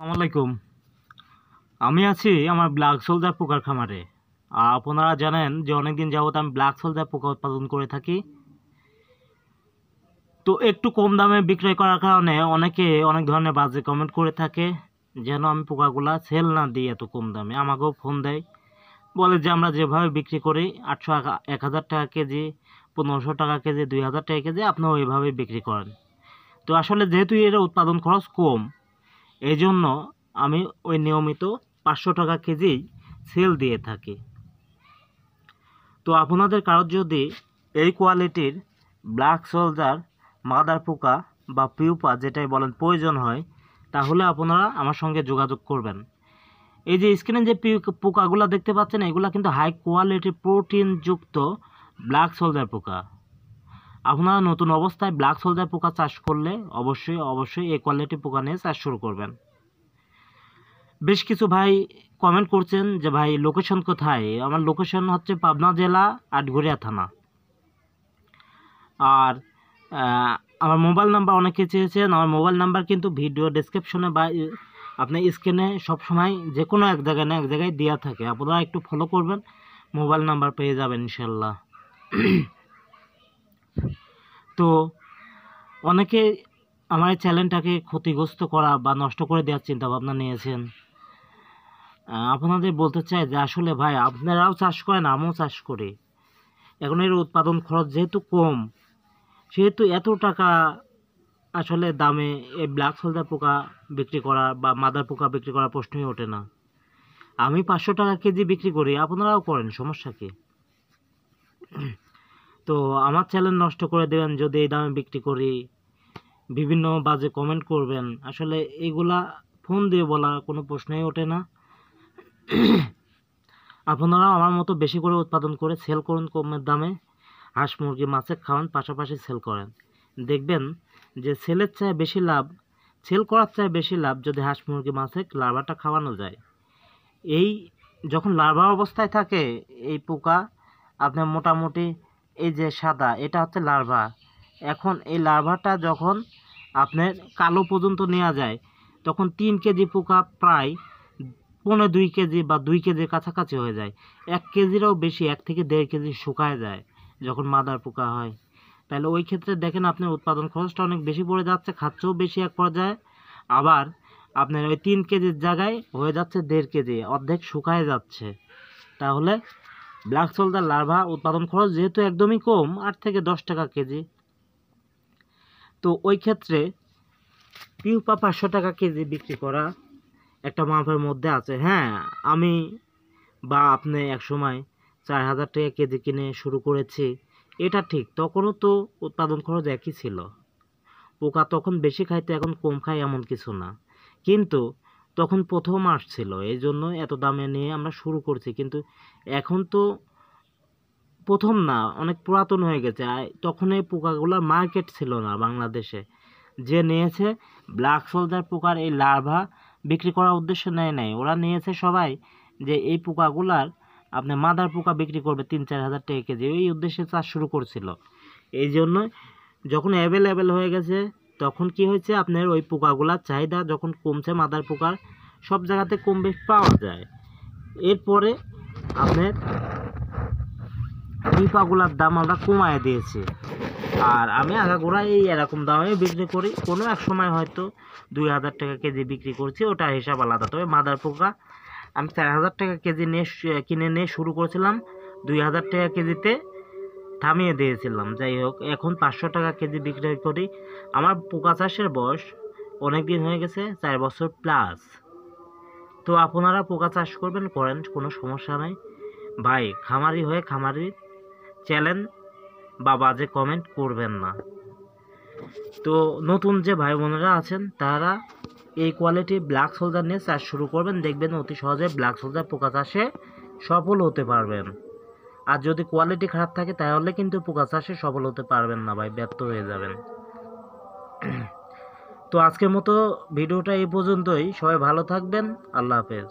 আসসালামু আলাইকুম। আমি আছি আমার ব্ল্যাক সোলজার পোকার খামারে। আপনারা জানেন যে অনেকদিন যাবত আমি ব্ল্যাক সোলজার পোকা উৎপাদন করে থাকি। তো একটু কম দামে বিক্রয় করার কারণে অনেকে অনেক ধরনের বাজে কমেন্ট করে থাকে, যেন আমি পোকাগুলা সেল না দিই এত কম দামে। আমাকেও ফোন দেয়, বলে যে আমরা যেভাবে বিক্রি করি 800 1000 টাকা কেজি, 1500 টাকা কেজি, 2000 টাকা কেজি, আপনি ওইভাবে বিক্রি করেন। তো আসলে যেহেতু এর উৎপাদন খরচ কম, এই জন্য আমি ওই নিয়মিত 500 টাকা কেজি সেল দিয়ে থাকি। তো আপনাদের কারোর যদি এই কোয়ালিটির ব্ল্যাক সোলজার মাদার পোকা বা পিউপা যেটাই বলেন প্রয়োজন হয়, তাহলে আপনারা আমার সঙ্গে যোগাযোগ করবেন। এই যে স্ক্রিনে যে পোকাগুলো দেখতে পাচ্ছেন, এগুলো কিন্তু হাই কোয়ালিটির প্রোটিনযুক্ত ব্ল্যাক সোলজার পোকা। আপনারা নতুন অবস্থায় ব্ল্যাক সোলজার পোকা চাষ করলে অবশ্যই এই কোয়ালিটির পোকা নিয়ে চাষ শুরু করবেন। বেশ কিছু ভাই কমেন্ট করছেন যে ভাই লোকেশন কোথায়। আমার লোকেশন হচ্ছে পাবনা জেলা, আটঘরিয়া থানা। আর আমার মোবাইল নাম্বার অনেকে চেয়েছেন। আমার মোবাইল নাম্বার কিন্তু ভিডিও ডেসক্রিপশনে বা আপনার স্ক্রিনে সবসময় যে কোনো এক জায়গায় না এক জায়গায় দেওয়া থাকে। আপনারা একটু ফলো করবেন, মোবাইল নাম্বার পেয়ে যাবেন ইনশাল্লাহ। তো অনেকে আমার এই চ্যানেলটাকে ক্ষতিগ্রস্ত করা বা নষ্ট করে দেওয়ার চিন্তা ভাবনা নিয়েছেন। আপনাদের বলতে চাই যে আসলে ভাই আপনারাও চাষ করেন, আমিও চাষ করি। এখন এর উৎপাদন খরচ যেহেতু কম, সেহেতু এত টাকা আসলে দামে এই ব্ল্যাক সোলজার পোকা বিক্রি করা বা মাদার পোকা বিক্রি করার প্রশ্নই ওঠে না। আমি 500 টাকা কেজি বিক্রি করি, আপনারাও করেন, সমস্যা কি? তো আমার চ্যানেল নষ্ট করে দেবেন যদি এই দামে বিক্রি করি, বিভিন্ন বাজে কমেন্ট করবেন। আসলে এগুলা ফোন দিয়ে বলা কোনো প্রশ্নই ওঠে না। আপনারা আমার মতো বেশি করে উৎপাদন করে সেল করুন কমের দামে। হাঁস মুরগি মাছে খাওয়ান, পাশাপাশি সেল করেন। দেখবেন যে সেলের চেয়ে বেশি লাভ, সেল করার চেয়ে বেশি লাভ যদি হাঁস মুরগি মাছে লার্ভাটা খাওয়ানো যায়। এই যখন লার্ভা অবস্থায় থাকে এই পোকা, আপনার মোটামুটি এই যে সাদা, এটা হচ্ছে লার্ভা। এখন এই লার্ভাটা যখন আপনার কালো পর্যন্ত নেওয়া যায়, তখন 3 কেজি পোকা প্রায় 1.5-2 কেজি বা 2 কেজির কাছাকাছি হয়ে যায়। 1 কেজিরও বেশি, 1 থেকে 1.5 কেজি শুকায় যায় যখন মাদার পোকা হয়। তাহলে ওই ক্ষেত্রে দেখেন আপনার উৎপাদন খরচটা অনেক বেশি পড়ে যাচ্ছে, খাচ্ছেও বেশি এক পর্যায়ে। আবার আপনার ওই 3 কেজির জায়গায় হয়ে যাচ্ছে 1.5 কেজি, অর্ধেক শুকায় যাচ্ছে। তাহলে ব্ল্যাক সোলজার লার্ভা উৎপাদন খরচ যেহেতু একদমই কম, 8 থেকে 10 টাকা কেজি, তো ওই ক্ষেত্রে পিউপা 500 টাকা কেজি বিক্রি করা একটা মাপের মধ্যে আছে। হ্যাঁ, আমি বা আপনি একসময় 4000 টাকা কেজি কিনে শুরু করেছি, এটা ঠিক। তখনও তো উৎপাদন খরচ একই ছিল, পোকা তখন বেশি খাইতে এখন কম খায় এমন কিছু না। কিন্তু তখন প্রথম আসছিল, এই জন্য এত দামে নিয়ে আমরা শুরু করছি। কিন্তু এখন তো প্রথম না, অনেক পুরাতন হয়ে গেছে। তখন এই পোকাগুলোর মার্কেট ছিল না বাংলাদেশে। যে নিয়েছে ব্ল্যাক সোলজার পোকার এই লার্ভা বিক্রি করার উদ্দেশ্যে নেয় নাই, ওরা নিয়েছে সবাই যে এই পোকাগুলার আপনি মাদার পোকা বিক্রি করবে 3-4 হাজার টাকা কেজি, এই উদ্দেশ্যে চাষ শুরু করছিল। এই জন্য যখন অ্যাভেলেবেল হয়ে গেছে, তখন কি হয়েছে, আপনার ওই পোকাগুলার চাহিদা যখন কমছে, মাদার পোকার সব জায়গাতে কম বেশি পাওয়া যায়। এরপরে আপনার পিপাগুলার দাম আমরা কমায় দিয়েছি। আর আমি আগাগোড়া এই এরকম দামে বিক্রি করি। কোনো এক সময় হয়তো 2000 টাকা কেজি বিক্রি করছি, ওটা হিসাব আলাদা। তবে মাদার পোকা আমি 4000 টাকা কেজি কিনে নিয়ে শুরু করেছিলাম, 2000 টাকা কেজিতে থামিয়ে দিয়েছিলাম। যাই হোক, এখন 500 টাকা কেজি বিক্রি করি। আমার পোকা চাষের বয়স অনেক দিন হয়ে গেছে, 4 বছর প্লাস। তো আপনারা পোকা চাষ করবেন, করেন, কোনো সমস্যা নাই ভাই। খামারি হয়ে খামারি চ্যালেঞ্জ বা বাজে কমেন্ট করবেন না। তো নতুন যে ভাই বোনেরা আছেন, তারা এই কোয়ালিটি ব্ল্যাক সোলজার নিয়ে চাষ শুরু করবেন। দেখবেন অতি সহজে ব্ল্যাক সোলজার পোকা চাষে সফল হতে পারবেন। আর যদি কোয়ালিটি খারাপ থাকে, তাহলে কিন্তু পোকা চাষে সফল হতে পারবেন না ভাই, ব্যর্থ হয়ে যাবেন। তো আজকের মতো ভিডিওটা এই পর্যন্তই। সবাই ভালো থাকবেন, আল্লাহ হাফেজ।